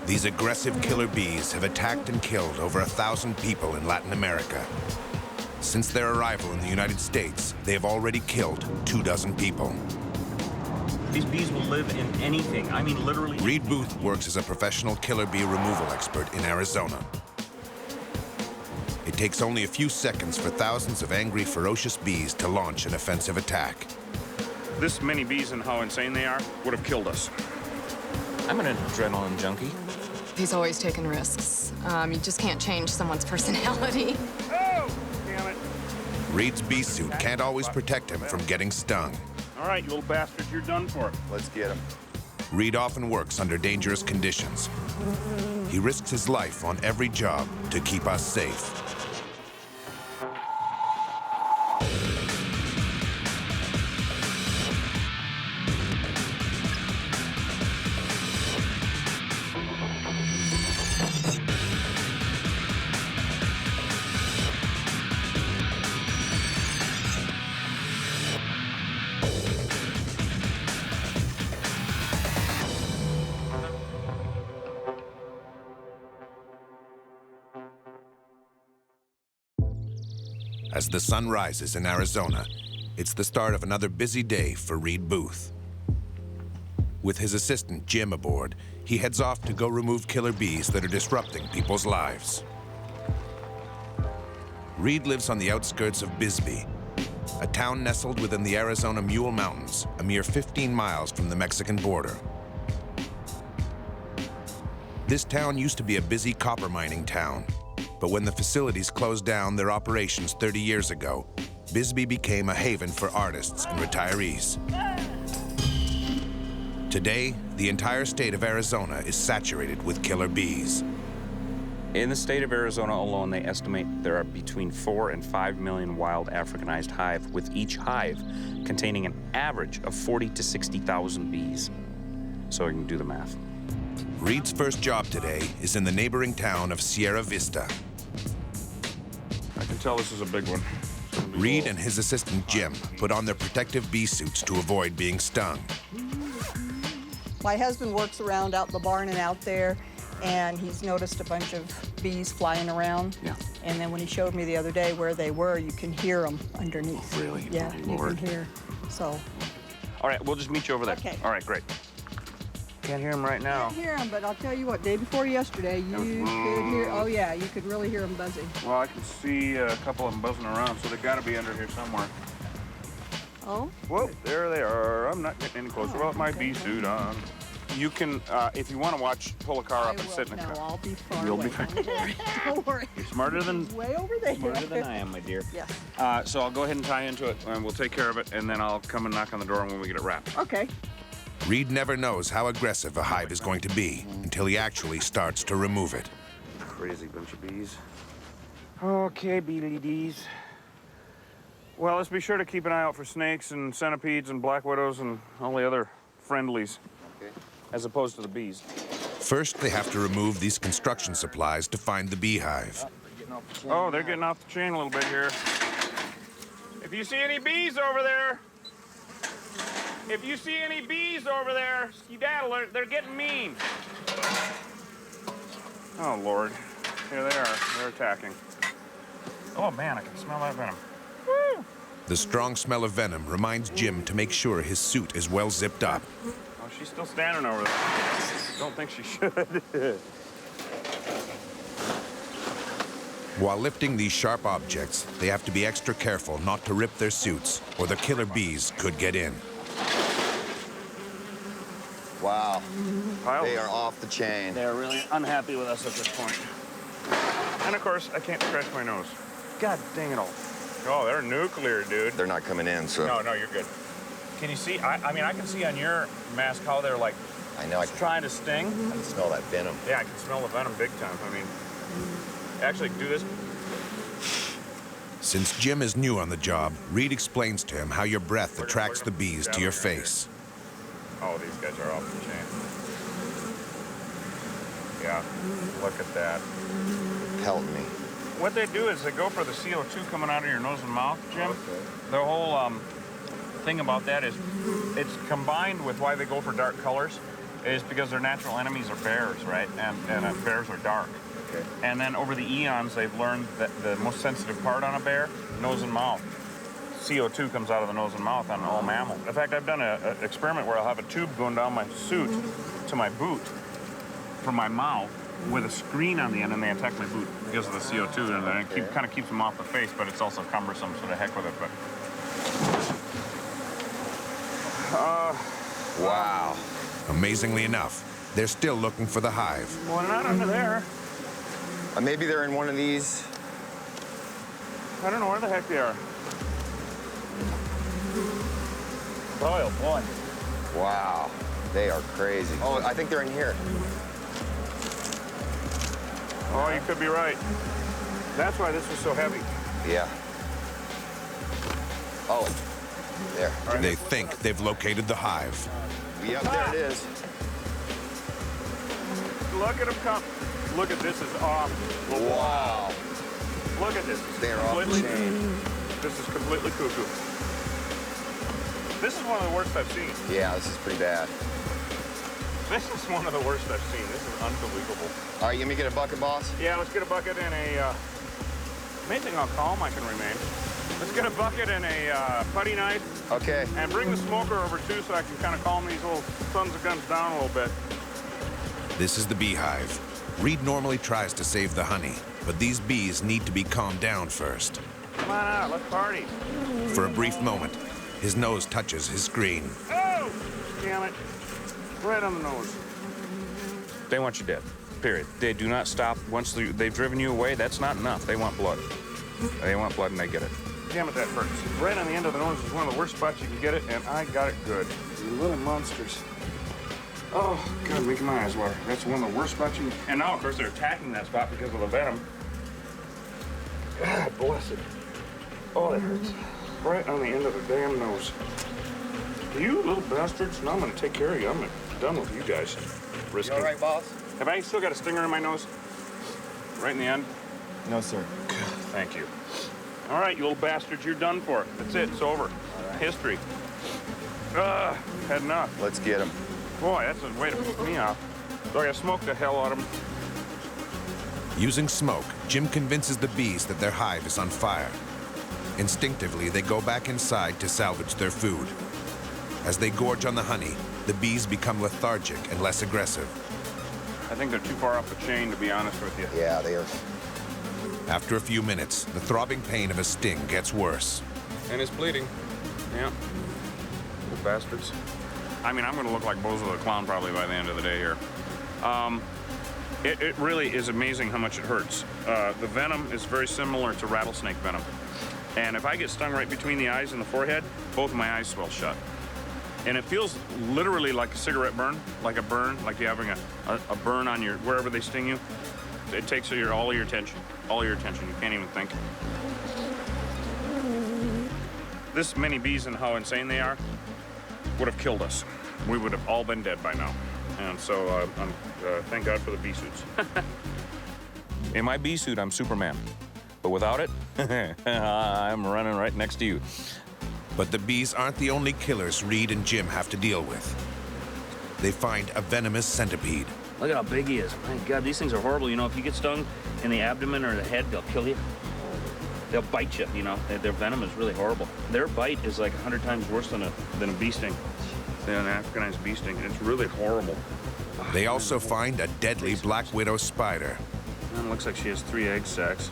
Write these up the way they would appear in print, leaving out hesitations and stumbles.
These aggressive killer bees have attacked and killed over 1,000 people in Latin America. Since their arrival in the United States, they have already killed 24 people. These bees will live in anything. I mean, literally. Reed Booth works as a professional killer bee removal expert in Arizona. It takes only a few seconds for thousands of angry, ferocious bees to launch an offensive attack. This many bees and how insane they are would have killed us. I'm an adrenaline junkie. He's always taking risks. You just can't change someone's personality. Oh, damn it. Reed's bee suit can't always protect him from getting stung. All right, you little bastards, you're done for. Let's get him. Reed often works under dangerous conditions. He risks his life on every job to keep us safe. As the sun rises in Arizona, it's the start of another busy day for Reed Booth. With his assistant, Jim, aboard, he heads off to go remove killer bees that are disrupting people's lives. Reed lives on the outskirts of Bisbee, a town nestled within the Arizona Mule Mountains, a mere 15 miles from the Mexican border. This town used to be a busy copper mining town. But when the facilities closed down their operations 30 years ago, Bisbee became a haven for artists and retirees. Today, the entire state of Arizona is saturated with killer bees. In the state of Arizona alone, they estimate there are between 4 and 5 million wild Africanized hives, with each hive containing an average of 40 to 60,000 bees. So you can do the math. Reed's first job today is in the neighboring town of Sierra Vista. I can tell this is a big one. Reed and his assistant, Jim, put on their protective bee suits to avoid being stung. My husband works around out in the barn and out there, and he's noticed a bunch of bees flying around. Yeah. And then when he showed me the other day where they were, you can hear them underneath. Really? Yeah, Oh, you Lord. can hear. So. All right, we'll just meet you over there. Okay. All right, great. Can't hear him right now. I can't hear them, but I'll tell you what, day before yesterday, you could hear, oh yeah, you could really hear them buzzing. Well, I can see a couple of them buzzing around, so they got to be under here somewhere. Oh? Whoa, there they are. I'm not getting any closer without my bee suit on. You can, if you want to watch, pull a car up and sit in the car. No, I'll be far You'll away. be fine. Don't worry. You're smarter than Way over there. Smarter than I am, my dear. Yeah. So I'll go ahead and tie into it, and we'll take care of it, and then I'll come and knock on the door when we get it wrapped. Okay. Reed never knows how aggressive a hive is going to be until he actually starts to remove it. Crazy bunch of bees. Okay, bees. Well, let's be sure to keep an eye out for snakes and centipedes and black widows and all the other friendlies, as opposed to the bees. First, they have to remove these construction supplies to find the beehive. Oh, they're getting off the chain a little bit here. If you see any bees over there, skedaddle, they're getting mean. Oh, Lord. Here they are. They're attacking. Oh, man, I can smell that venom. Woo! The strong smell of venom reminds Jim to make sure his suit is well zipped up. Oh, she's still standing over there. Don't think she should. While lifting these sharp objects, they have to be extra careful not to rip their suits, or the killer bees could get in. Wow. Kyle, They are off the chain. they're really unhappy with us at this point. And, of course, I can't scratch my nose. God dang it all. Oh, they're nuclear, dude. They're not coming in, so. No, you're good. Can you see? I mean, I can see on your mask how they're, like, I know. I trying to sting. can smell that venom. Yeah, I can smell the venom big time. I mean, actually, do this. Since Jim is new on the job, Reed explains to him how your breath attracts the bees to your face. Oh, these guys are off the chain. Yeah, look at that. Help me. What they do is they go for the CO2 coming out of your nose and mouth, Jim. Okay. The whole thing about that is it's combined with why they go for dark colors. is because their natural enemies are bears, right? And bears are dark. Okay. And then over the eons, they've learned that the most sensitive part on a bear, nose and mouth. CO2 comes out of the nose and mouth on all mammals. In fact, I've done an experiment where I'll have a tube going down my suit to my boot from my mouth with a screen on the end, and they attack my boot because of the CO2, and then it kind of keeps them off the face, but it's also cumbersome, so to heck with it. But Wow. Amazingly enough, they're still looking for the hive. well, they're not under there. Maybe they're in one of these. I don't know where the heck they are. Oh boy. Wow. They are crazy. Oh, I think they're in here. Oh, you could be right. That's why this was so heavy. Yeah. Oh, there. They think they've located the hive. Yep, there it is. Look at them come. Look at this is off. the wall. Wow. Look at this. They're off the chain. This is completely cuckoo. This is one of the worst I've seen. Yeah, this is pretty bad. This is one of the worst I've seen. This is unbelievable. All right, you gonna get a bucket, boss? Yeah, let's get a bucket and a, amazing how calm I can remain. Let's get a bucket and a putty knife. Okay. And bring the smoker over too so I can kind of calm these little sons of guns down a little bit. This is the beehive. Reed normally tries to save the honey, but these bees need to be calmed down first. Come on out, let's party. For a brief moment, his nose touches his screen. Oh, damn it. Right on the nose. They want you dead, period. They do not stop. Once they've driven you away, that's not enough. They want blood. They want blood and they get it. Damn it, that hurts. Right on the end of the nose is one of the worst spots you can get it, and I got it good. You little monsters. Oh, God, making my eyes water. That's one of the worst spots you can... And now, of course, they're attacking that spot because of the venom. God bless it. Oh, that hurts. Right on the end of the damn nose. You little bastards. Now I'm going to take care of you. I'm done with you guys. Risky. You all right, boss? Have I still got a stinger in my nose? Right in the end? No, sir. Thank you. All right, you little bastards, you're done for. That's it, it's over. History. Had enough. Let's get him. Boy, that's a way to piss me off. So I gotta smoke the hell out of them. Using smoke, Jim convinces the bees that their hive is on fire. Instinctively, they go back inside to salvage their food. As they gorge on the honey, the bees become lethargic and less aggressive. I think they're too far off the chain, to be honest with you. Yeah, they are. After a few minutes, the throbbing pain of a sting gets worse. And it's bleeding. Yeah. Little bastards. I mean, I'm gonna look like Bozo the Clown probably by the end of the day here. It really is amazing how much it hurts. The venom is very similar to rattlesnake venom. And if I get stung right between the eyes and the forehead, both of my eyes swell shut. And it feels literally like a cigarette burn, like a burn, like you're having a burn on your, wherever they sting you. It takes all your attention, You can't even think. This many bees and how insane they are would have killed us. We would have all been dead by now. And so thank God for the bee suits. In my bee suit, I'm Superman. But without it, I'm running right next to you. But the bees aren't the only killers Reed and Jim have to deal with. They find a venomous centipede. Look at how big he is. My God, these things are horrible. You know, if you get stung in the abdomen or the head, they'll kill you. They'll bite you, you know. Their venom is really horrible. Their bite is like 100 times worse than a bee sting, than an Africanized bee sting. It's really horrible. They also find a deadly black widow spider. And it looks like she has 3 egg sacs.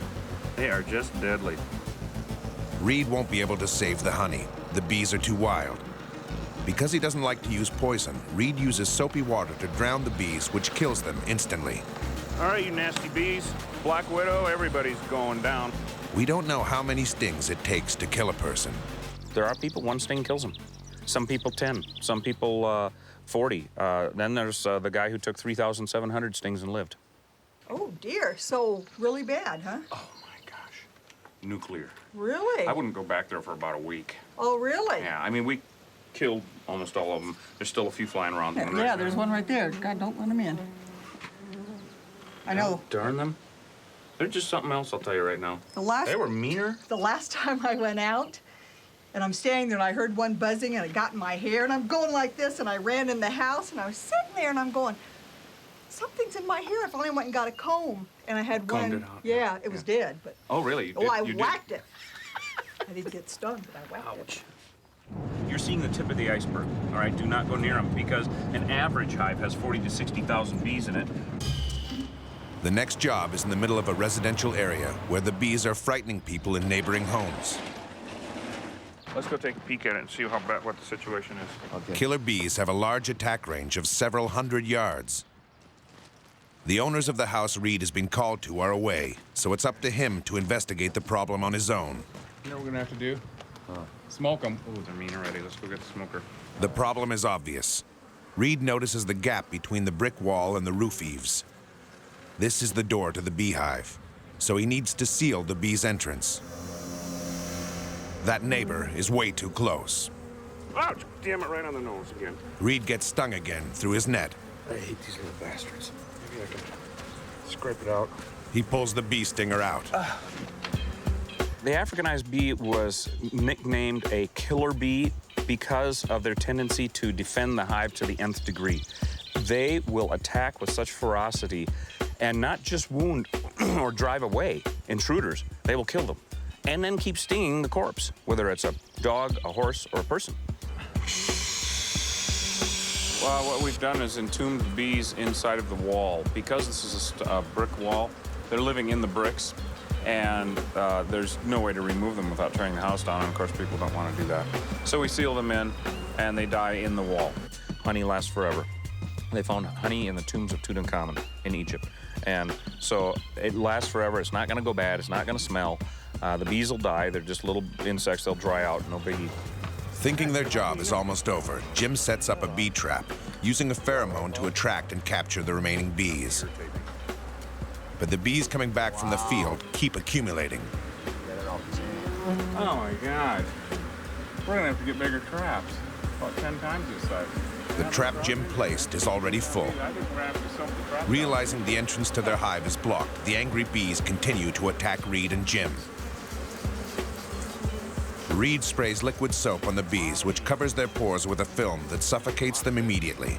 They are just deadly. Reed won't be able to save the honey. The bees are too wild. Because he doesn't like to use poison, Reed uses soapy water to drown the bees, which kills them instantly. All right, you nasty bees. Black widow, everybody's going down. We don't know how many stings it takes to kill a person. There are people, 1 sting kills them. Some people 10, some people 40. Then there's the guy who took 3,700 stings and lived. Oh, dear. So really bad, huh? Oh, my gosh. Nuclear. Really? I wouldn't go back there for about a week. Oh, really? Yeah, I mean, we killed almost all of them. There's still a few flying around. Yeah, there's one right there. God, don't let him in. I know. Darn them. They're just something else, I'll tell you right now. The last They were meaner. The last time I went out, And I'm standing there, and I heard one buzzing, and it got in my hair, and I'm going like this, and I ran in the house, and I was sitting there, and I'm going, something's in my hair. I finally went and got a comb, and I had Combed one. it out, Yeah, it was dead, but. Oh, really? You Oh, I you whacked it. I didn't get stung, but I whacked it. You're seeing the tip of the iceberg, all right? Do not go near them because an average hive has 40 to 60,000 bees in it. The next job is in the middle of a residential area where the bees are frightening people in neighboring homes. Let's go take a peek at it and see how bad, what the situation is. Okay. Killer bees have a large attack range of several hundred yards. The owners of the house Reed has been called to are away, so it's up to him to investigate the problem on his own. You know what we're gonna have to do? Smoke them. Oh, they're mean already. Let's go get the smoker. The problem is obvious. Reed notices the gap between the brick wall and the roof eaves. This is the door to the beehive, so he needs to seal the bees' entrance. That neighbor is way too close. Ouch! Damn it, right on the nose again. Reed gets stung again through his net. I hate these little bastards. Maybe I can scrape it out. He pulls the bee stinger out. The Africanized bee was nicknamed a killer bee because of their tendency to defend the hive to the nth degree. They will attack with such ferocity and not just wound or drive away intruders, they will kill them and then keep stinging the corpse, whether it's a dog, a horse, or a person. Well, what we've done is entombed the bees inside of the wall. Because this is a brick wall, they're living in the bricks, and there's no way to remove them without tearing the house down, and of course people don't want to do that. So we seal them in, and they die in the wall. Honey lasts forever. They found honey in the tombs of Tutankhamun in Egypt. And so it lasts forever. It's not going to go bad. It's not going to smell. The bees will die. They're just little insects. They'll dry out. No biggie. Thinking their job is almost over, Jim sets up a bee trap, using a pheromone to attract and capture the remaining bees. But the bees coming back from the field keep accumulating. Oh my God. We're gonna have to get bigger traps. About 10 times this size. The trap Jim placed is already full. I think we're gonna have to soak the trap. Realizing the entrance to their hive is blocked, the angry bees continue to attack Reed and Jim. Reed sprays liquid soap on the bees, which covers their pores with a film that suffocates them immediately.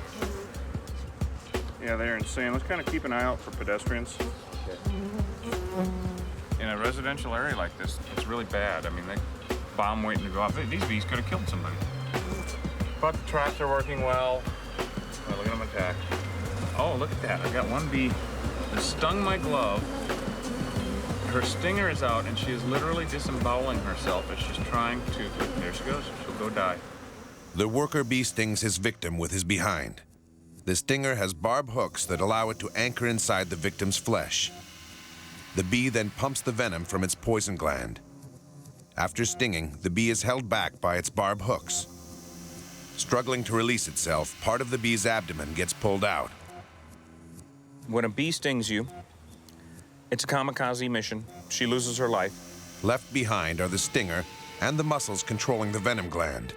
Yeah, they're insane. Let's kind of keep an eye out for pedestrians. In a residential area like this, it's really bad. I mean, they bomb waiting to go off. These bees could have killed somebody. But the traps are working well. Oh, look at them attack. Oh, look at that. I got one bee that stung my glove. Her stinger is out, and she is literally disemboweling herself as she's trying to... There she goes. She'll go die. The worker bee stings his victim with his behind. The stinger has barb hooks that allow it to anchor inside the victim's flesh. The bee then pumps the venom from its poison gland. After stinging, the bee is held back by its barb hooks. Struggling to release itself, part of the bee's abdomen gets pulled out. When a bee stings you, it's a kamikaze mission. She loses her life. Left behind are the stinger and the muscles controlling the venom gland.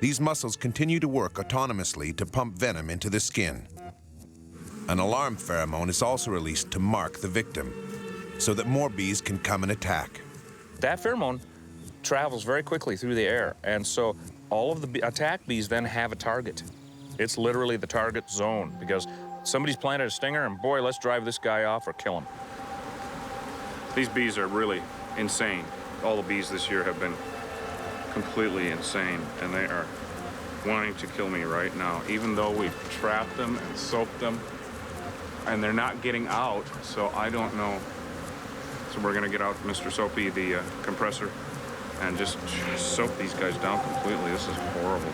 These muscles continue to work autonomously to pump venom into the skin. An alarm pheromone is also released to mark the victim, so that more bees can come and attack. That pheromone travels very quickly through the air, and so all of the attack bees then have a target. It's literally the target zone, because somebody's planted a stinger, and boy, let's drive this guy off or kill him. These bees are really insane. All the bees this year have been completely insane, and they are wanting to kill me right now, even though we've trapped them and soaked them, and they're not getting out, so I don't know. So we're gonna get out Mr. Soapy, the compressor, and just soak these guys down completely. This is horrible.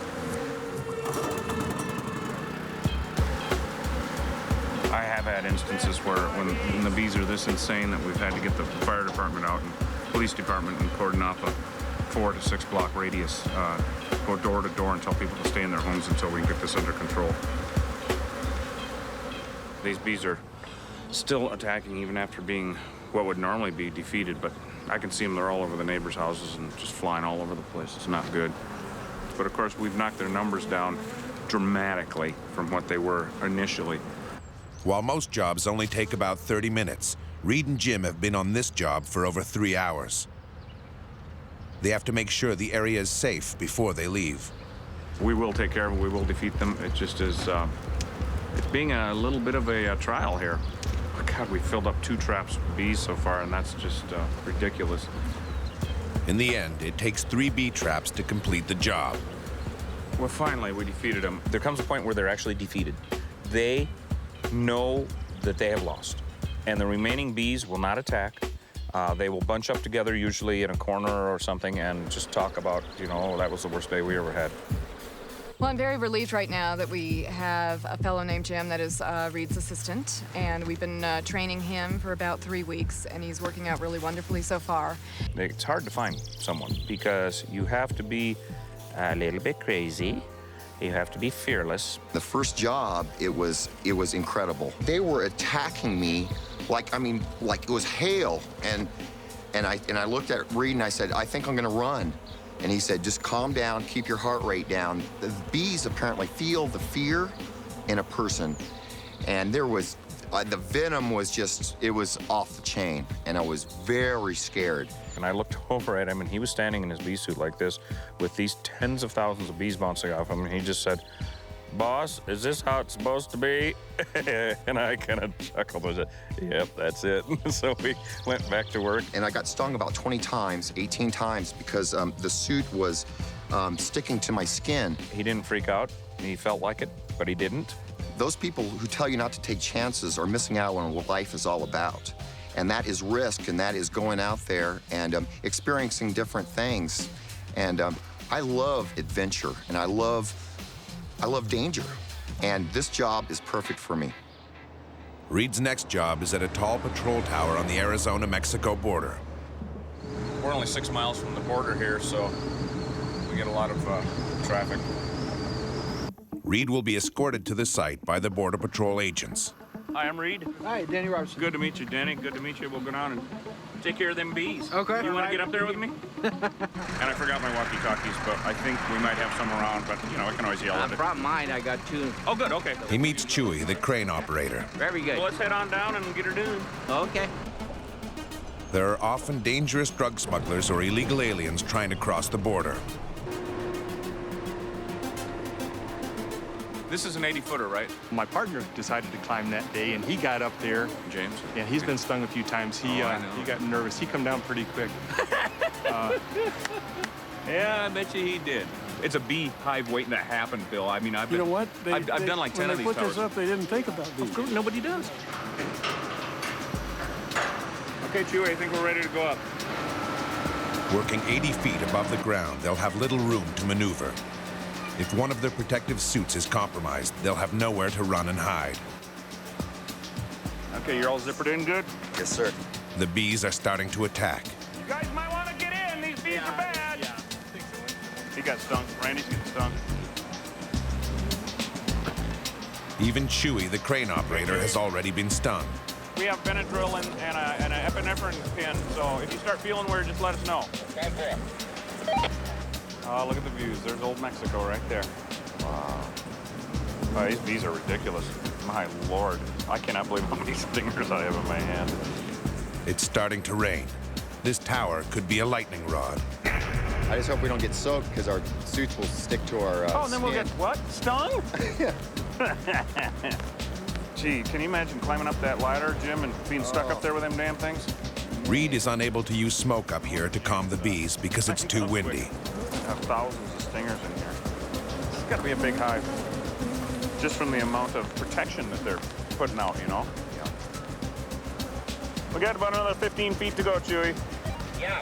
I have had instances where when the bees are this insane that we've had to get the fire department out and police department and cordon off a 4 to 6 block radius, go door to door and tell people to stay in their homes until we can get this under control. These bees are still attacking even after being what would normally be defeated, but I can see them. They're all over the neighbors' houses and just flying all over the place. It's not good. But of course, we've knocked their numbers down dramatically from what they were initially. While most jobs only take about 30 minutes, Reed and Jim have been on this job for over 3 hours. They have to make sure the area is safe before they leave. We will take care of it. We will defeat them. It just is, it's being a little bit of a trial here. Oh, God, we filled up 2 traps with bees so far, and that's just ridiculous. In the end, it takes 3 bee traps to complete the job. Well, finally, we defeated them. There comes a point where they're actually defeated. They know that they have lost, and the remaining bees will not attack. They will bunch up together, usually in a corner or something, and just talk about, you know, that was the worst day we ever had. Well, I'm very relieved right now that we have a fellow named Jim that is Reed's assistant, and we've been training him for about 3 weeks, and he's working out really wonderfully so far. It's hard to find someone because you have to be a little bit crazy. You have to be fearless. The first job, it was incredible. They were attacking me like it was hail. And I looked at Reed and I said, I think I'm gonna run. And he said, just calm down, keep your heart rate down. The bees apparently feel the fear in a person. And there was, the venom was just, it was off the chain. And I was very scared. And I looked over at him, and he was standing in his bee suit like this with these tens of thousands of bees bouncing off him, and he just said, "Boss, is this how it's supposed to be?" And I kind of chuckled and said, "Yep, that's it." So we went back to work. And I got stung about 20 times, 18 times, because the suit was sticking to my skin. He didn't freak out. He felt like it, but he didn't. Those people who tell you not to take chances are missing out on what life is all about. And that is risk, and that is going out there and experiencing different things. And I love adventure, and I love danger. And this job is perfect for me. Reed's next job is at a tall patrol tower on the Arizona-Mexico border. We're only 6 miles from the border here, so we get a lot of traffic. Reed will be escorted to the site by the Border Patrol agents. Hi, I'm Reed. Hi, Danny Robertson. Good to meet you, Danny. Good to meet you. We'll go down and take care of them bees. Okay. You want to get up there with me? And I forgot my walkie-talkies, but I think we might have some around, but, you know, I can always yell at it. Brought mine. I got 2. Oh, good. Okay. He meets Chewy, the crane operator. Very good. Well, let's head on down and get her done. Okay. There are often dangerous drug smugglers or illegal aliens trying to cross the border. This is an 80-footer, right? My partner decided to climb that day, and he got up there. James? Yeah, he's been stung a few times. He got nervous. He come down pretty quick. Yeah, I bet you he did. It's a beehive waiting to happen, Bill. I mean, I've You know what? I've done like 10 of these When they put towers. this up, they didn't think about these. Of course, nobody does. Okay, Chewy, I think we're ready to go up. Working 80 feet above the ground, they'll have little room to maneuver. If one of their protective suits is compromised, they'll have nowhere to run and hide. Okay, you're all zippered in good? Yes, sir. The bees are starting to attack. You guys might want to get in. These bees are bad. Yeah, I think so. He got stung. Randy's getting stung. Even Chewy, the crane operator, has already been stung. We have Benadryl and an epinephrine pin, so if you start feeling weird, just let us know. Oh, look at the views. There's old Mexico right there. Wow. Oh, these bees are ridiculous. My Lord. I cannot believe how many stingers I have in my hand. It's starting to rain. This tower could be a lightning rod. I just hope we don't get soaked because our suits will stick to our Oh, and then we'll skin. get what? Stung? Gee, can you imagine climbing up that ladder, Jim, and being stuck up there with them damn things? Reed is unable to use smoke up here to calm the bees because it's too windy. Have thousands of stingers in here. It's got to be a big hive. Just from the amount of protection that they're putting out, you know? Yeah. We got about another 15 feet to go, Chewy. Yeah,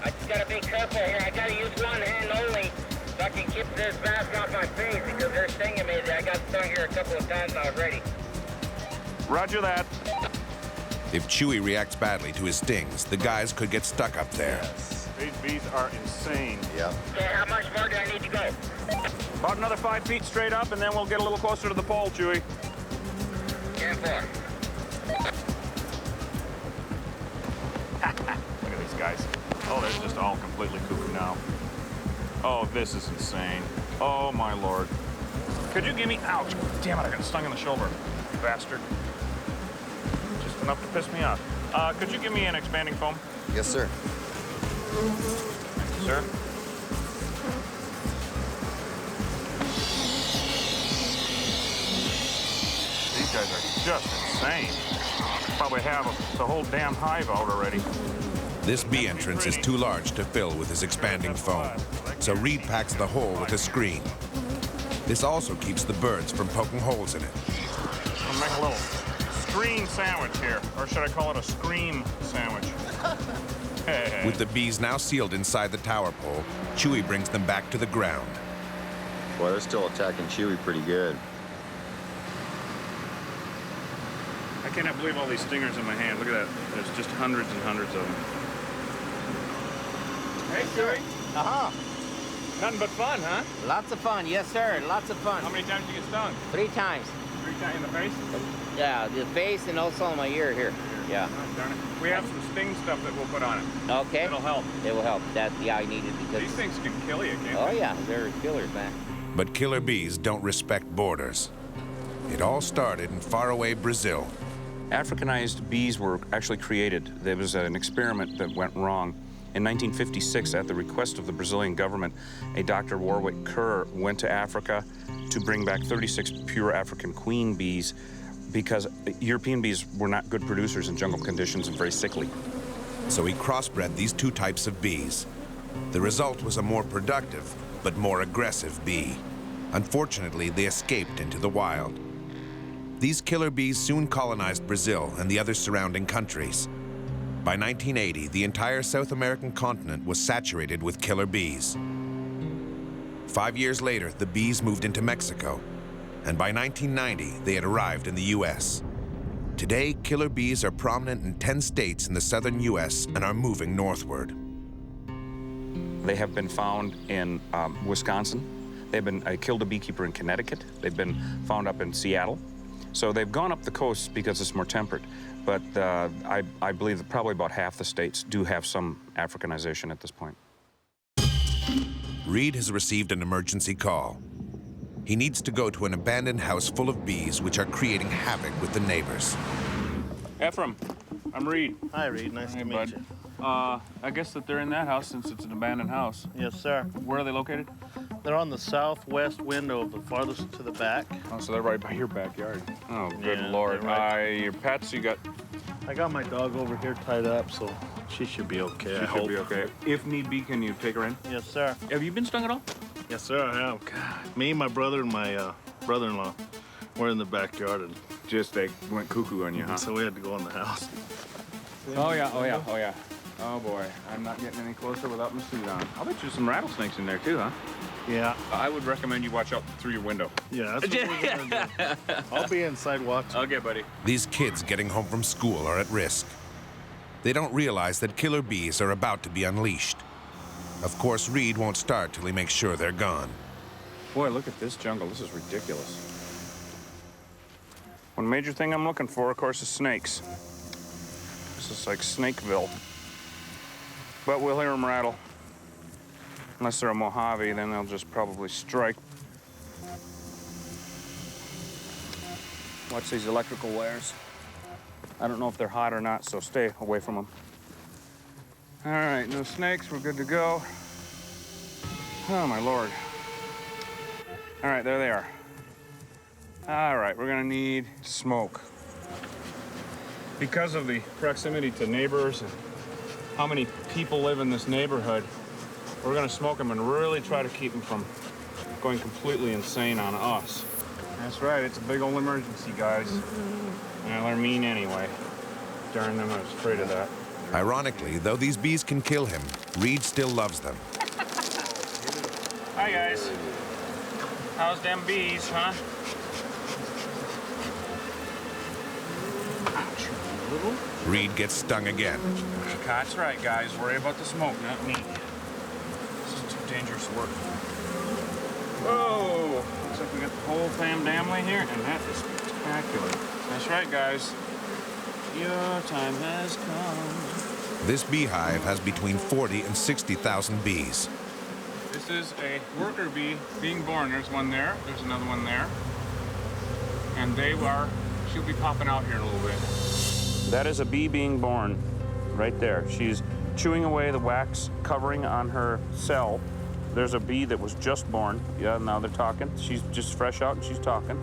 I just gotta be careful here. I gotta use one hand only so I can keep this mask off my face because they're stinging me. I got stung here a couple of times already. Roger that. If Chewy reacts badly to his stings, the guys could get stuck up there. These bees are insane. Yeah. Okay, how much more do I need to go? About another 5 feet straight up, and then we'll get a little closer to the pole, Chewy. 10-4. Look at these guys. Oh, they're just all completely cuckoo now. Oh, this is insane. Oh, my Lord. Could you give me... Ouch. Damn it, I got stung in the shoulder. You bastard. Just enough to piss me off. Could you give me an expanding foam? Yes, sir. sir. These guys are just insane. Probably have the whole damn hive out already. This bee entrance is too large to fill with his expanding foam, so Reed packs the hole with a screen. This also keeps the birds from poking holes in it. I'll make a little screen sandwich here, or should I call it a scream sandwich? With the bees now sealed inside the tower pole, Chewy brings them back to the ground. Boy, they're still attacking Chewy pretty good. I cannot believe all these stingers in my hand. Look at that. There's just hundreds and hundreds of them. Hey, Chewy. Uh-huh. Nothing but fun, huh? Lots of fun. Yes, sir. Lots of fun. How many times did you get stung? 3 times. 3 times in the face? Yeah, the face and also on my ear here. Yeah. Oh, darn it. We have some sting stuff that we'll put on it. Okay. It'll help. It will help. That, yeah, I need it because... These things can kill you, can't Oh, they? yeah. They're killers, man. But killer bees don't respect borders. It all started in faraway Brazil. Africanized bees were actually created. There was an experiment that went wrong. In 1956, at the request of the Brazilian government, a Dr. Warwick Kerr went to Africa to bring back 36 pure African queen bees because European bees were not good producers in jungle conditions and very sickly. So he crossbred these 2 types of bees. The result was a more productive, but more aggressive bee. Unfortunately, they escaped into the wild. These killer bees soon colonized Brazil and the other surrounding countries. By 1980, the entire South American continent was saturated with killer bees. 5 years later, the bees moved into Mexico, and by 1990, they had arrived in the US. Today, killer bees are prominent in 10 states in the southern US and are moving northward. They have been found in Wisconsin. I killed a beekeeper in Connecticut. They've been found up in Seattle. So they've gone up the coast because it's more temperate. But I believe that probably about half the states do have some Africanization at this point. Reed has received an emergency call. He needs to go to an abandoned house full of bees which are creating havoc with the neighbors. Ephraim, I'm Reed. Hi, Reed. Nice to meet you. I guess that they're in that house since it's an abandoned house. Yes, sir. Where are they located? They're on the southwest window of the farthest to the back. Oh, so they're right by your backyard. Oh, good Yeah, Lord. they're right. Your pets, you got... I got my dog over here tied up, so she should be okay. She should be okay. If need be, can you take her in? Yes, sir. Have you been stung at all? Yes, sir, I have. God. Me, my brother, and my brother-in-law were in the backyard, and Just they went cuckoo on you, huh? so we had to go in the house. Oh, yeah, oh, yeah, oh, yeah. Oh, boy. I'm not getting any closer without my suit on. I'll bet you some rattlesnakes in there, too, huh? Yeah. I would recommend you watch out through your window. Yeah, that's what we're gonna do. I'll be inside watching. Okay, buddy. These kids getting home from school are at risk. They don't realize that killer bees are about to be unleashed. Of course, Reed won't start till he makes sure they're gone. Boy, look at this jungle. This is ridiculous. One major thing I'm looking for, of course, is snakes. This is like Snakeville. But we'll hear them rattle. Unless they're a Mojave, then they'll just probably strike. Watch these electrical wires. I don't know if they're hot or not, so stay away from them. All right, no snakes, we're good to go. Oh, my Lord. All right, there they are. All right, we're gonna need smoke. Because of the proximity to neighbors and how many people live in this neighborhood, we're gonna smoke them and really try to keep them from going completely insane on us. That's right, it's a big old emergency, guys. Well, they're mean anyway. Darn them, I was afraid of that. Ironically, though these bees can kill him, Reed still loves them. Hi, guys. How's them bees, huh? Reed gets stung again. That's right, guys. Worry about the smoke, not me. This is too dangerous work. Whoa! Looks like we got the whole family here, and that is spectacular. That's right, guys. Your time has come. This beehive has between 40 and 60,000 bees. This is a worker bee being born. There's one there. There's another one there. And she'll be popping out here in a little bit. That is a bee being born right there. She's chewing away the wax covering on her cell. There's a bee that was just born. Yeah, now they're talking. She's just fresh out and she's talking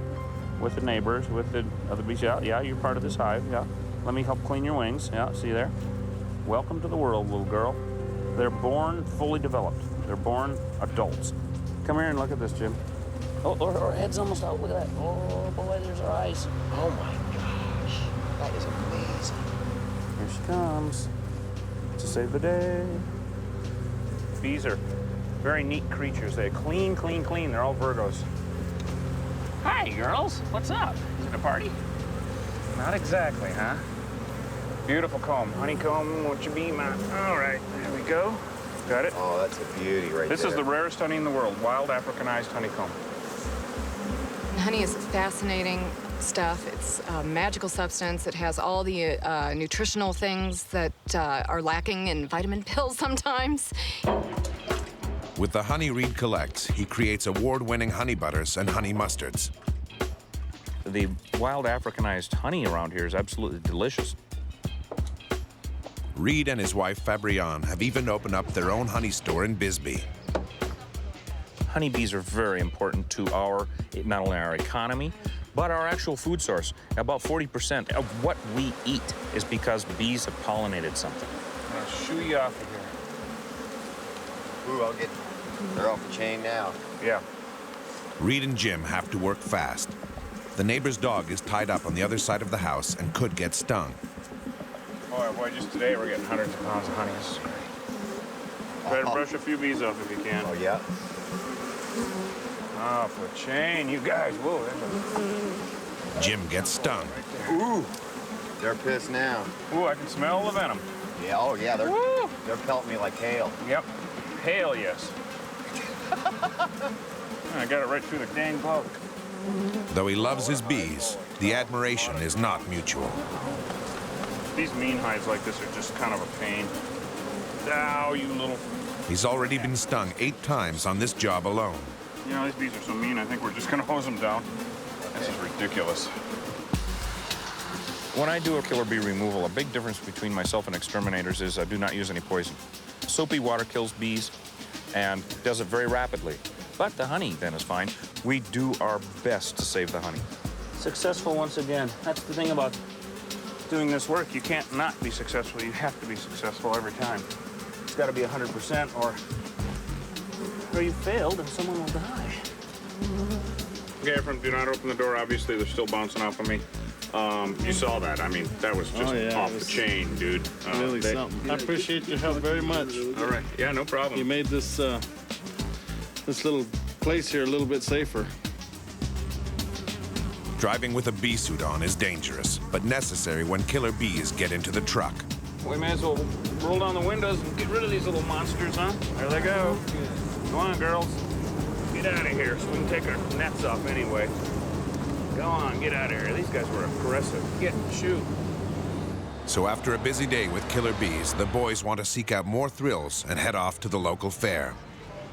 with the neighbors, with the other bees. Yeah, you're part of this hive. Yeah, let me help clean your wings. Yeah, see there? Welcome to the world, little girl. They're born fully developed. They're born adults. Come here and look at this, Jim. Oh, her head's almost out. Look at that. Oh, boy, there's her eyes. Oh my gosh, that is amazing. Here she comes to save the day. Bees are very neat creatures. They're clean, clean, clean. They're all Virgos. Hi, girls. What's up? Is it a party? Not exactly, huh? Beautiful comb. Honeycomb, won't you be my... All right, there we go. Got it? Oh, that's a beauty right there. This is the rarest honey in the world, wild Africanized honeycomb. Honey is fascinating stuff. It's a magical substance. It has all the nutritional things that are lacking in vitamin pills sometimes. With the honey Reed collects, he creates award-winning honey butters and honey mustards. The wild Africanized honey around here is absolutely delicious. Reed and his wife Fabrienne have even opened up their own honey store in Bisbee. Honeybees are very important to not only our economy, but our actual food source. About 40% of what we eat is because bees have pollinated something. I'm gonna shoo you off of here. Ooh, they're off the chain now. Yeah. Reed and Jim have to work fast. The neighbor's dog is tied up on the other side of the house and could get stung. Boy, just today we're getting hundreds of pounds of honey. This is great. Try to brush a few bees off if you can. Oh, yeah? Off the chain, you guys. Whoa, Jim gets stung. Ooh, they're pissed now. Ooh, I can smell the venom. Yeah, oh yeah, they're pelting me like hail. Yep, hail, yes. I got it right through the dang glove. Though he loves his bees, the admiration is not mutual. These mean hives like this are just kind of a pain. Ow, you little... He's already been stung 8 times on this job alone. You know, these bees are so mean, I think we're just gonna hose them down. This is ridiculous. When I do a killer bee removal, a big difference between myself and exterminators is I do not use any poison. Soapy water kills bees and does it very rapidly. But the honey then is fine. We do our best to save the honey. Successful once again. That's the thing about doing this work. You can't not be successful. You have to be successful every time. It's got to be 100% or you failed and someone will die. Okay, everyone, do not open the door. Obviously, they're still bouncing off of me. You saw that. I mean, that was just off the chain, dude. Really something. I appreciate your help very much. All right. Yeah, no problem. You made this this little place here a little bit safer. Driving with a bee suit on is dangerous, but necessary when killer bees get into the truck. We may as well roll down the windows and get rid of these little monsters, huh? There they go. Go on, girls. Get out of here so we can take our nets off anyway. Go on, get out of here. These guys were aggressive. Get, shoot. So after a busy day with killer bees, the boys want to seek out more thrills and head off to the local fair.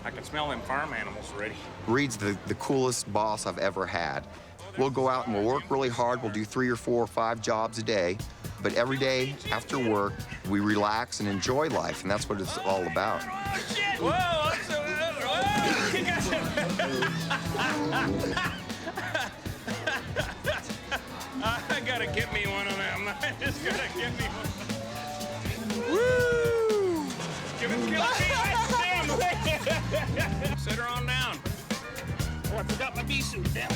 I can smell them farm animals already. Reed's the coolest boss I've ever had. We'll go out and we'll work really hard. We'll do 3 or 4 or 5 jobs a day. But every day after work, we relax and enjoy life, and that's what it's all about. Oh, shit! Whoa! I'm so... I gotta get me one of them. I just gotta get me one. Woo! Give it, kill it. Sit her on down. Oh, I forgot my bee suit. Damn.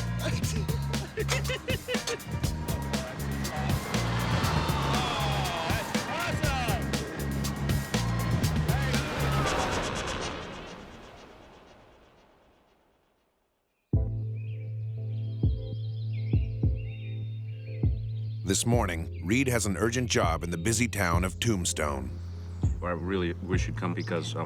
This morning, Reed has an urgent job in the busy town of Tombstone. I really wish you'd come because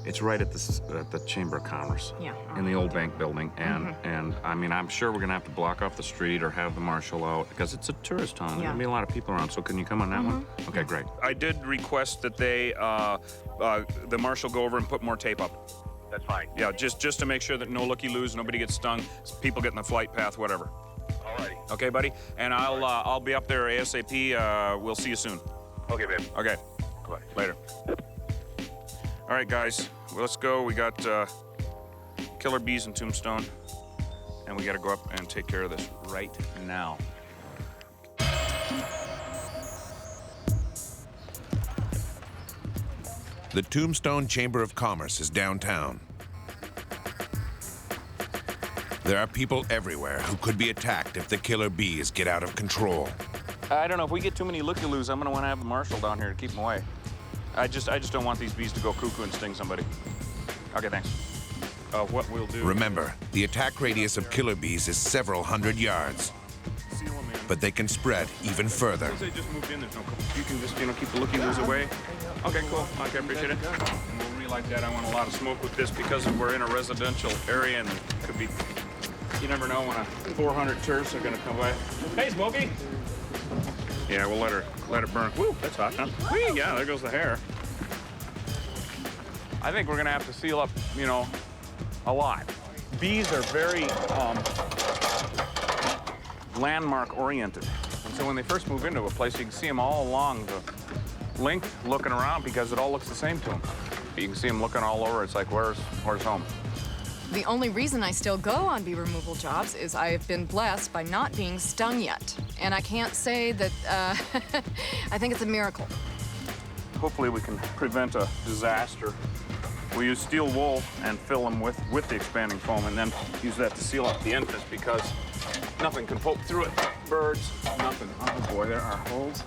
it's right at the Chamber of Commerce. Yeah. In the old bank building. And I mean, I'm sure we're gonna have to block off the street or have the marshal out because it's a tourist town. There's gonna be a lot of people around. So can you come on that one? Okay, great. I did request that they, the marshal go over and put more tape up. That's fine. Yeah, just to make sure that no looky-loos, nobody gets stung, people get in the flight path, whatever. Alrighty. Okay, buddy? And I'll be up there ASAP. We'll see you soon. Okay, babe. Okay. Bye. Later. All right, guys, well, let's go. We got killer bees in Tombstone, and we got to go up and take care of this right now. The Tombstone Chamber of Commerce is downtown. There are people everywhere who could be attacked if the killer bees get out of control. I don't know, if we get too many looky-loos, I'm gonna wanna have the marshal down here to keep them away. I just don't want these bees to go cuckoo and sting somebody. Okay, thanks. What we'll do... Remember, the attack radius of killer bees is several hundred yards, but they can spread even further. They just moved in, there's no... You can just, keep the looky-loos away. Okay, cool. Okay, appreciate it. And we'll relight that. I want a lot of smoke with this because we're in a residential area and it could be... You never know when 400 tourists are gonna come by. Hey, Smokey! Yeah, we'll let it burn. Woo, that's hot, huh? Whee, yeah, there goes the hair. I think we're gonna have to seal up, a lot. Bees are very landmark oriented. And so when they first move into a place, you can see them all along the length looking around because it all looks the same to them. You can see them looking all over. It's like, where's home? The only reason I still go on bee removal jobs is I have been blessed by not being stung yet. And I can't say that, I think it's a miracle. Hopefully we can prevent a disaster. We use steel wool and fill them with the expanding foam and then use that to seal up the entrance because nothing can poke through it. Birds, nothing. Oh boy, there are holes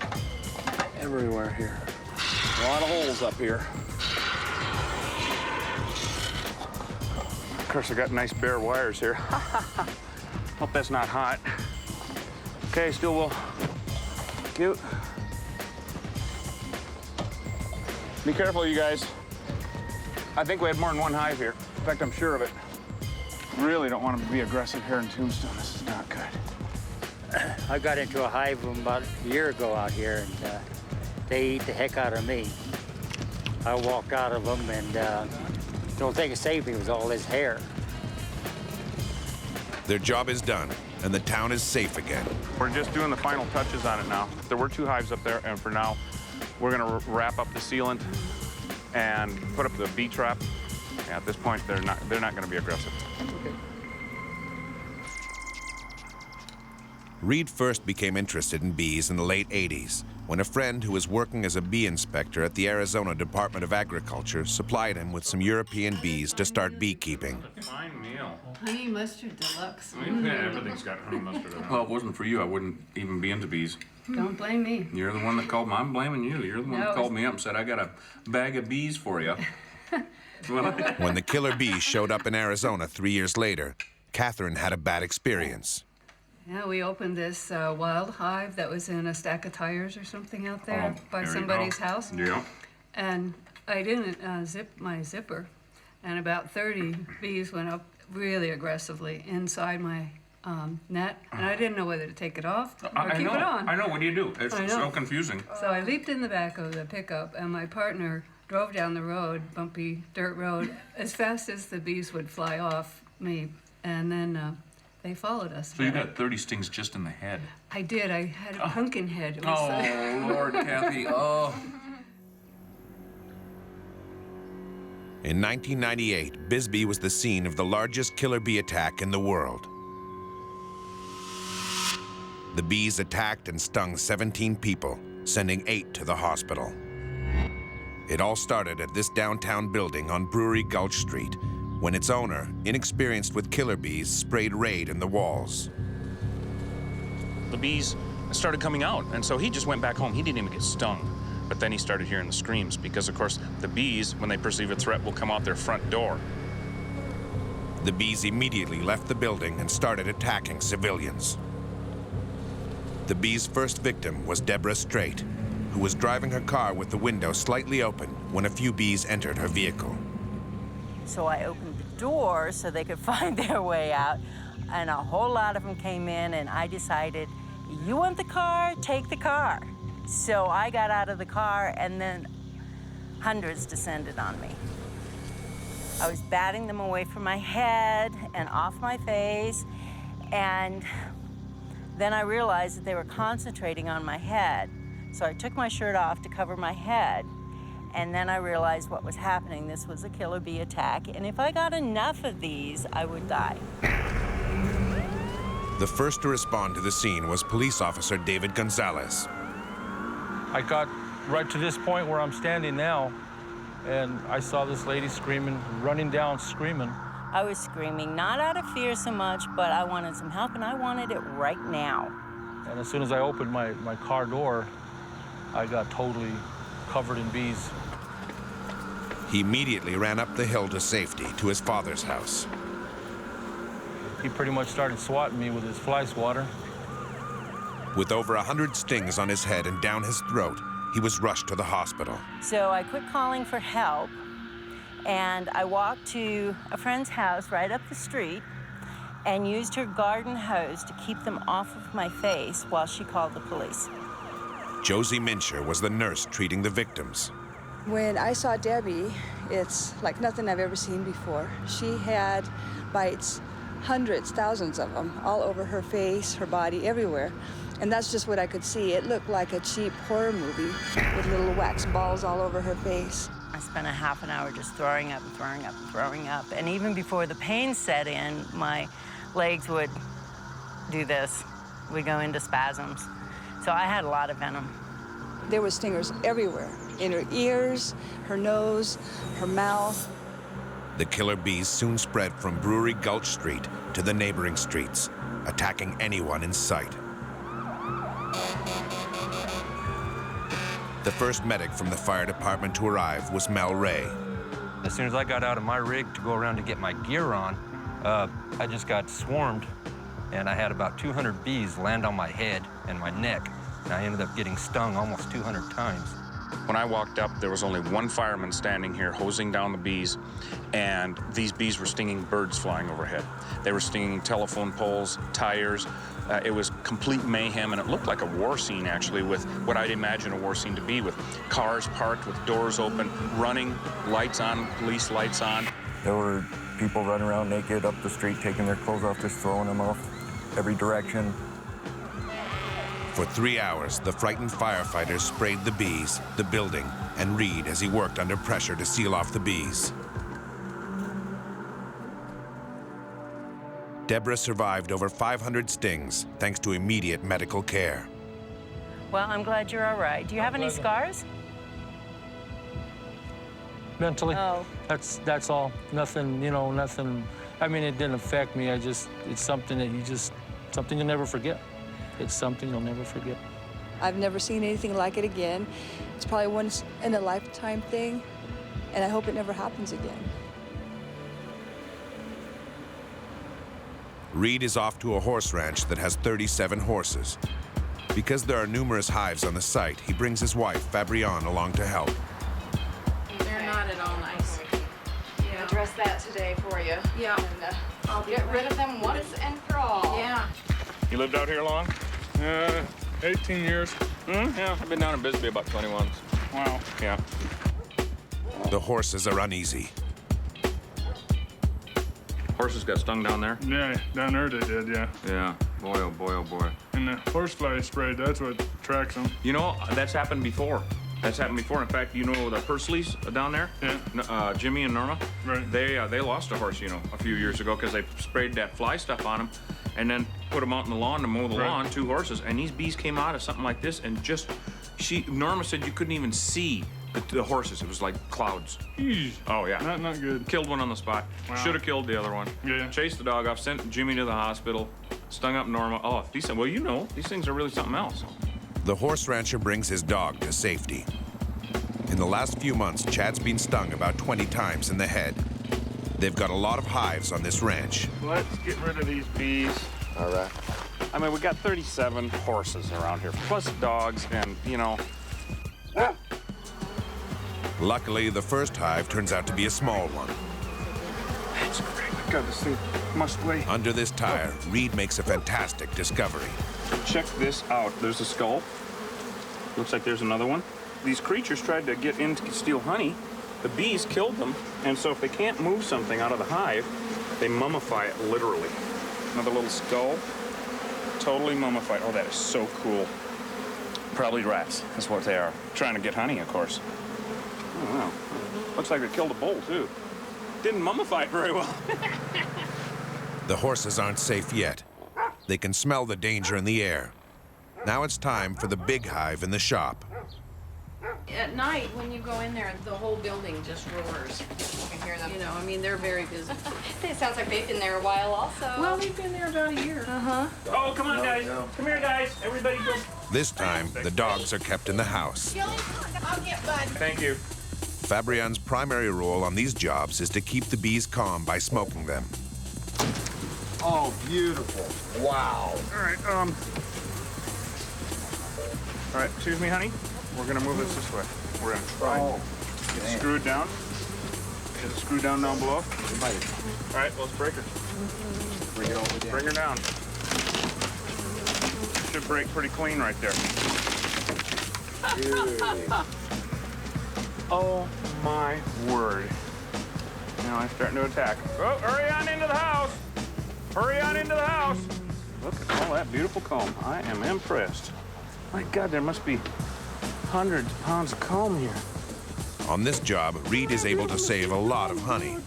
everywhere here. A lot of holes up here. Of course, I got nice bare wires here. Hope that's not hot. Okay, steel wool. Cute. Be careful, you guys. I think we had more than one hive here. In fact, I'm sure of it. Really don't want them to be aggressive here in Tombstone. This is not good. I got into a hive room about a year ago out here, and they eat the heck out of me. I walked out of them, and the only thing that saved me was all his hair. Their job is done, and the town is safe again. We're just doing the final touches on it now. There were 2 hives up there, and for now, we're gonna wrap up the sealant and put up the bee trap. Yeah, at this point, they're not gonna be aggressive. Okay. Reed first became interested in bees in the late 80s, when a friend who was working as a bee inspector at the Arizona Department of Agriculture supplied him with some European bees to start beekeeping. Fine meal. Honey mustard deluxe. Everything's got honey mustard in it. Well, if it wasn't for you, I wouldn't even be into bees. Don't blame me. You're the one that called me. I'm blaming you. You're the one that called me up and said, I got a bag of bees for you. When the killer bees showed up in Arizona 3 years later, Catherine had a bad experience. Yeah, we opened this wild hive that was in a stack of tires or something out there by somebody's house. Yeah. And I didn't zip my zipper. And about 30 bees went up really aggressively inside my net. And I didn't know whether to take it off or keep it on. I know. What do you do? It's so confusing. So I leaped in the back of the pickup, and my partner drove down the road, bumpy dirt road, as fast as the bees would fly off me. And then they followed us. So you got 30 stings just in the head. I did. I had a pumpkin head. It was Lord, Kathy. Oh. In 1998, Bisbee was the scene of the largest killer bee attack in the world. The bees attacked and stung 17 people, sending 8 to the hospital. It all started at this downtown building on Brewery Gulch Street, when its owner, inexperienced with killer bees, sprayed Raid in the walls. The bees started coming out, and so he just went back home. He didn't even get stung. But then he started hearing the screams because, of course, the bees, when they perceive a threat, will come out their front door. The bees immediately left the building and started attacking civilians. The bees' first victim was Deborah Straight, who was driving her car with the window slightly open when a few bees entered her vehicle. So I opened the door so they could find their way out, and a whole lot of them came in, and I decided, you want the car? Take the car. So I got out of the car, and then hundreds descended on me. I was batting them away from my head and off my face, and then I realized that they were concentrating on my head. So I took my shirt off to cover my head, And then I realized what was happening. This was a killer bee attack, and if I got enough of these, I would die. The first to respond to the scene was police officer David Gonzalez. I got right to this point where I'm standing now, and I saw this lady screaming, running down screaming. I was screaming, not out of fear so much, but I wanted some help, and I wanted it right now. And as soon as I opened my car door, I got totally covered in bees. He immediately ran up the hill to safety to his father's house. He pretty much started swatting me with his fly swatter. With over 100 stings on his head and down his throat, he was rushed to the hospital. So I quit calling for help, and I walked to a friend's house right up the street and used her garden hose to keep them off of my face while she called the police. Josie Mincher was the nurse treating the victims. When I saw Debbie, it's like nothing I've ever seen before. She had bites, hundreds, thousands of them, all over her face, her body, everywhere. And that's just what I could see. It looked like a cheap horror movie with little wax balls all over her face. I spent a half an hour just throwing up and throwing up and throwing up. And even before the pain set in, my legs would do this. We'd go into spasms. So I had a lot of venom. There were stingers everywhere, in her ears, her nose, her mouth. The killer bees soon spread from Brewery Gulch Street to the neighboring streets, attacking anyone in sight. The first medic from the fire department to arrive was Mel Ray. As soon as I got out of my rig to go around to get my gear on, I just got swarmed, and I had about 200 bees land on my head and my neck, and I ended up getting stung almost 200 times. When I walked up, there was only one fireman standing here hosing down the bees, and these bees were stinging birds flying overhead. They were stinging telephone poles, tires. It was complete mayhem, and it looked like a war scene, actually, with what I'd imagine a war scene to be, with cars parked, with doors open, running, lights on, police lights on. There were people running around naked up the street, taking their clothes off, just throwing them off every direction. For 3 hours, the frightened firefighters sprayed the bees, the building, and Reed as he worked under pressure to seal off the bees. Deborah survived over 500 stings thanks to immediate medical care. Well, I'm glad you're all right. Do you have any scars? Mentally. Oh. That's all. Nothing, nothing. I mean, it didn't affect me. It's something that something you'll never forget. It's something you'll never forget. I've never seen anything like it again. It's probably once in a lifetime thing, and I hope it never happens again. Reed is off to a horse ranch that has 37 horses. Because there are numerous hives on the site, he brings his wife, Fabrienne, along to help. They're not at all nice. Yeah. Address that today for you. Yeah. And I'll get rid of them once and for all. Yeah. You lived out here long? 18 years. Yeah, I've been down in Bisbee about 21. Wow. Yeah. The horses are uneasy. Horses got stung down there? Yeah, down there they did, yeah. Yeah. Boy, oh boy, oh boy. And the horsefly spray, that's what tracks them. You know, that's happened before. That's happened before. In fact, you know the Pursleys down there? Yeah. Jimmy and Norma? Right. They lost a horse, a few years ago because they sprayed that fly stuff on them and then put them out in the lawn to mow the lawn, 2 horses. And these bees came out of something like this and Norma said you couldn't even see the horses. It was like clouds. Eesh. Oh, yeah. Not good. Killed one on the spot. Wow. Should have killed the other one. Yeah. Chased the dog off, sent Jimmy to the hospital, stung up Norma. Oh, these things are really something else. The horse rancher brings his dog to safety. In the last few months, Chad's been stung about 20 times in the head. They've got a lot of hives on this ranch. Let's get rid of these bees. All right. I mean, we got 37 horses around here, plus dogs, and, Luckily, the first hive turns out to be a small one. That's great. God, this thing must weigh. Under this tire, Reed makes a fantastic discovery. Check this out. There's a skull. Looks like there's another one. These creatures tried to get in to steal honey. The bees killed them, and so if they can't move something out of the hive, they mummify it literally. Another little skull, totally mummified. Oh, that is so cool. Probably rats, is what they are. Trying to get honey, of course. Wow. Looks like they killed a bull, too. Didn't mummify it very well. The horses aren't safe yet. They can smell the danger in the air. Now it's time for the big hive in the shop. At night, when you go in there, the whole building just roars. You can hear them. You know, I mean, they're very busy. It sounds like they've been there a while also. Well, they've been there about a year. Uh-huh. Oh, come on, guys. Come here, guys. Everybody go. This time, the dogs are kept in the house. I'll get Bud. Thank you. Fabian's primary role on these jobs is to keep the bees calm by smoking them. Oh, beautiful. Wow. All right, excuse me, honey. We're gonna move this way. We're gonna try. Get it screwed down. Get it screwed down below. All right, well, let's break her. Bring it over. Bring her down. Should break pretty clean right there. Oh my word. Now I'm starting to attack. Oh, hurry on into the house. Hurry on into the house. Look at all that beautiful comb. I am impressed. My God, there must be hundreds of pounds of comb here. On this job, Reed is able to save a lot of honey.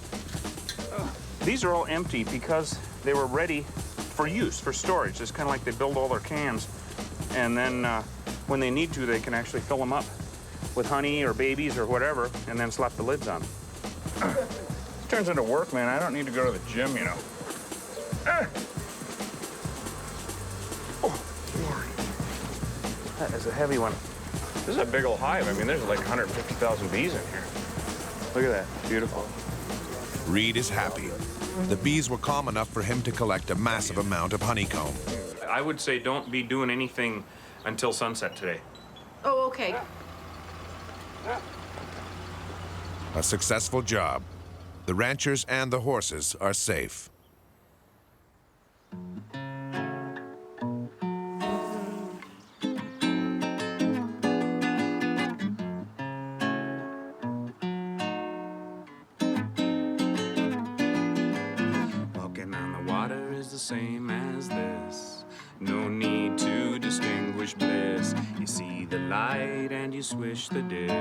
These are all empty because they were ready for use, for storage. It's kind of like they build all their cans, and then when they need to, they can actually fill them up with honey or babies or whatever, and then slap the lids on. This turns into work, man. I don't need to go to the gym, you know. Oh, Lord. That is a heavy one. This is a big old hive. I mean, there's like 150,000 bees in here. Look at that. Beautiful. Reed is happy. The bees were calm enough for him to collect a massive amount of honeycomb. I would say don't be doing anything until sunset today. Oh, okay. A successful job. The ranchers and the horses are safe. Walking on the water is the same as this. No need to distinguish bliss. You see the light and you swish the dish.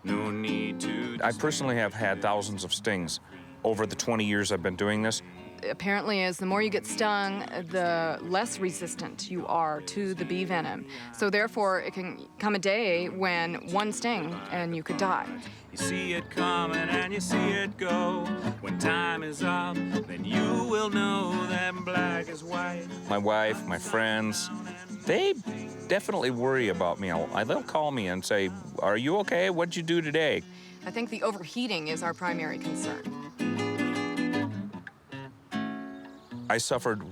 No need to. I personally have had thousands of stings over the 20 years I've been doing this. Apparently, as the more you get stung, the less resistant you are to the bee venom. So therefore, it can come a day when one sting and you could die. You see it coming and you see it go. When time is up, then you will know that black is white. My wife, my friends, they definitely worry about me. They'll call me and say, "Are you okay? What'd you do today?" I think the overheating is our primary concern. I suffered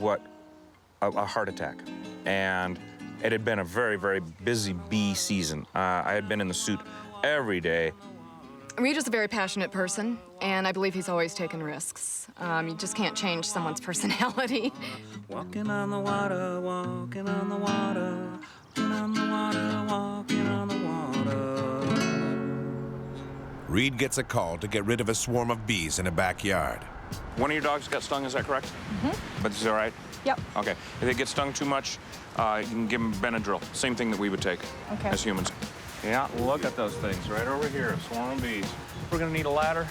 a heart attack, and it had been a very, very busy bee season. I had been in the suit every day. Reed is a very passionate person, and I believe he's always taken risks. You just can't change someone's personality. Walking on the water, walking on the water, walking on the water, walking on the water. Reed gets a call to get rid of a swarm of bees in a backyard. One of your dogs got stung, is that correct? Mm-hmm. But it's all right? Yep. Okay. If they get stung too much, you can give them Benadryl. Same thing that we would take as humans. Yeah, look at those things right over here, a swarm of bees. We're gonna need a ladder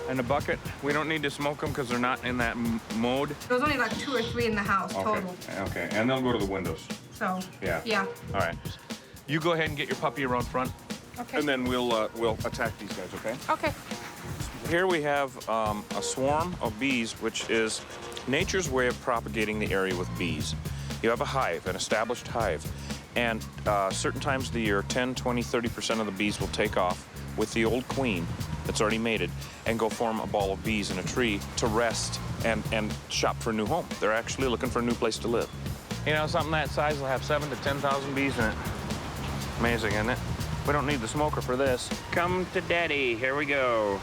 and a bucket. We don't need to smoke them because they're not in that mode. There was only like 2 or 3 in the house total. Okay, and they'll go to the windows. So, yeah. All right. You go ahead and get your puppy around front. Okay. And then we'll attack these guys, okay? Okay. Here we have a swarm of bees, which is nature's way of propagating the area with bees. You have a hive, an established hive, and certain times of the year, 10, 20, 30% of the bees will take off with the old queen that's already mated and go form a ball of bees in a tree to rest and shop for a new home. They're actually looking for a new place to live. You know, something that size will have 7,000 to 10,000 bees in it. Amazing, isn't it? We don't need the smoker for this. Come to daddy, here we go.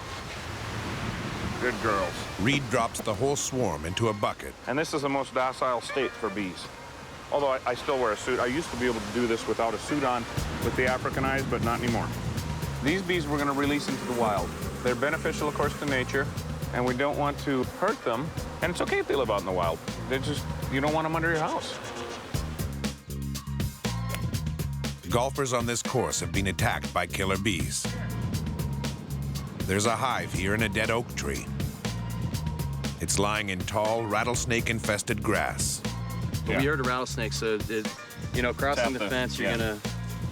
Good girls. Reed drops the whole swarm into a bucket. And this is the most docile state for bees. Although I still wear a suit. I used to be able to do this without a suit on with the African eyes, but not anymore. These bees we're going to release into the wild. They're beneficial, of course, to nature, and we don't want to hurt them. And it's okay if they live out in the wild. You don't want them under your house. Golfers on this course have been attacked by killer bees. There's a hive here in a dead oak tree. It's lying in tall, rattlesnake-infested grass. But we heard a rattlesnake, so you know, crossing the fence, you're gonna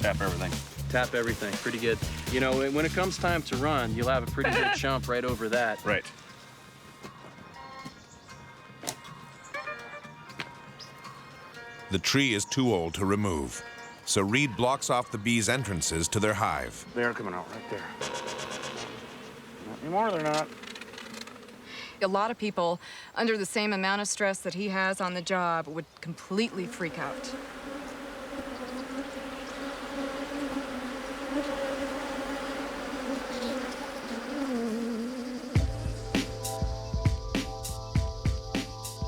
tap everything. Tap everything, pretty good. You know, when it comes time to run, you'll have a pretty good chump right over that. Right. The tree is too old to remove, so Reed blocks off the bees' entrances to their hive. They're coming out right there. Not anymore, they're not. A lot of people, under the same amount of stress that he has on the job, would completely freak out.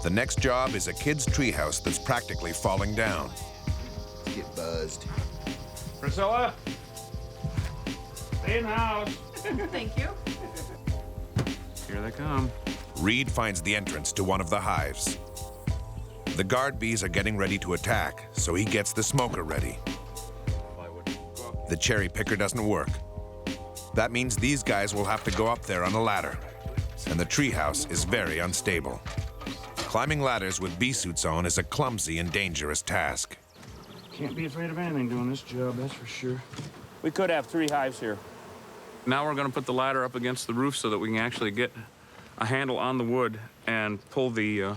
The next job is a kid's treehouse that's practically falling down. Let's get buzzed. Priscilla, stay in the house. Thank you. Here they come. Reed finds the entrance to one of the hives. The guard bees are getting ready to attack, so he gets the smoker ready. The cherry picker doesn't work. That means these guys will have to go up there on a ladder, and the treehouse is very unstable. Climbing ladders with bee suits on is a clumsy and dangerous task. Can't be afraid of anything doing this job, that's for sure. We could have 3 hives here. Now we're going to put the ladder up against the roof so that we can actually get a handle on the wood and pull the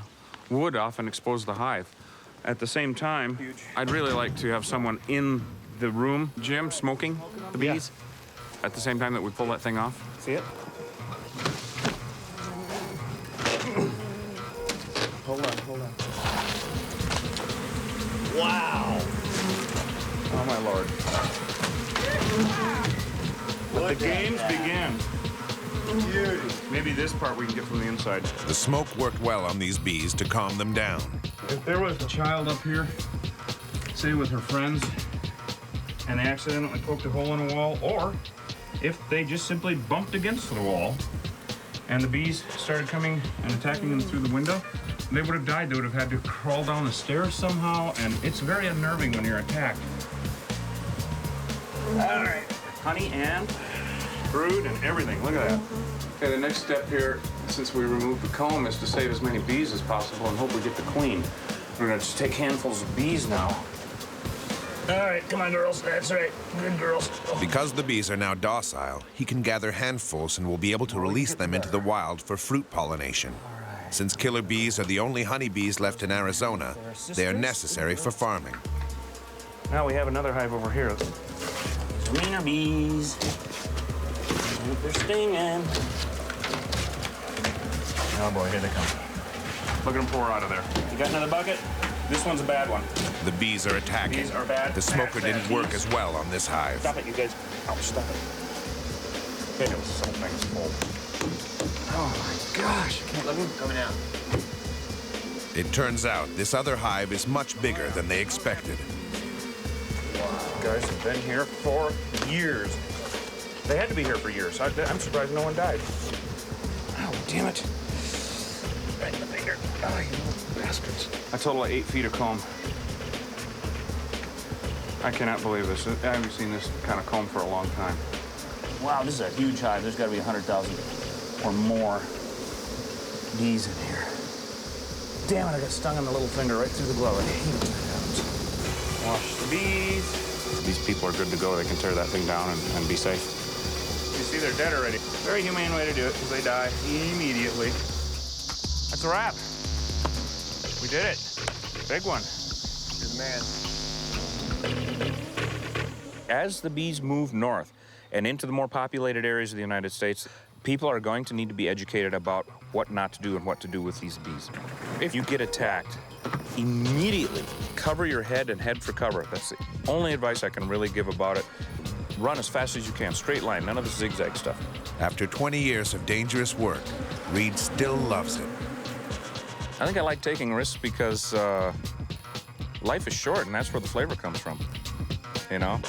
wood off and expose the hive. At the same time, I'd really like to have someone in the room, Jim, smoking the bees, at the same time that we pull that thing off. See it? Hold on. Wow. Oh, my Lord. Let the games begin. Beauty. Maybe this part we can get from the inside. The smoke worked well on these bees to calm them down. If there was a child up here, say with her friends, and they accidentally poked a hole in a wall, or if they just simply bumped against the wall and the bees started coming and attacking them through the window, they would have died. They would have had to crawl down the stairs somehow, and it's very unnerving when you're attacked. All right, honey and brood and everything. Look at that. Okay, the next step here, since we removed the comb, is to save as many bees as possible and hope we get the queen. We're gonna just take handfuls of bees now. All right, come on, girls. That's right. Good girls. Because the bees are now docile, he can gather handfuls and will be able to release them into the wild for fruit pollination. Since killer bees are the only honeybees left in Arizona, they are necessary for farming. Now we have another hive over here. These are meaner bees. They're stinging. Oh boy, here they come. Look at them pour out of there. You got another bucket? This one's a bad one. The bees are attacking. Bees are bad. The smoker didn't work as well on this hive. Stop it, you guys. Oh, stop it. Okay, something's full. Oh my gosh, I can't let them coming out. It turns out this other hive is much bigger than they expected. You guys have been here for years. They had to be here for years. I'm surprised no one died. Oh, damn it. Right in the finger. Oh, you little bastards. A total of 8 feet of comb. I cannot believe this. I haven't seen this kind of comb for a long time. Wow, this is a huge hive. There's got to be 100,000 or more bees in here. Damn it, I got stung on the little finger right through the glove. I hate it when that happens. Wash the bees. These people are good to go. They can tear that thing down and be safe. You see, they're dead already. Very humane way to do it, because they die immediately. That's a wrap. We did it. Big one. Good man. As the bees move north and into the more populated areas of the United States, people are going to need to be educated about what not to do and what to do with these bees. If you get attacked, immediately cover your head and head for cover. That's the only advice I can really give about it. Run as fast as you can, straight line, none of the zigzag stuff. After 20 years of dangerous work, Reed still loves it. I think I like taking risks because life is short, and that's where the flavor comes from, you know?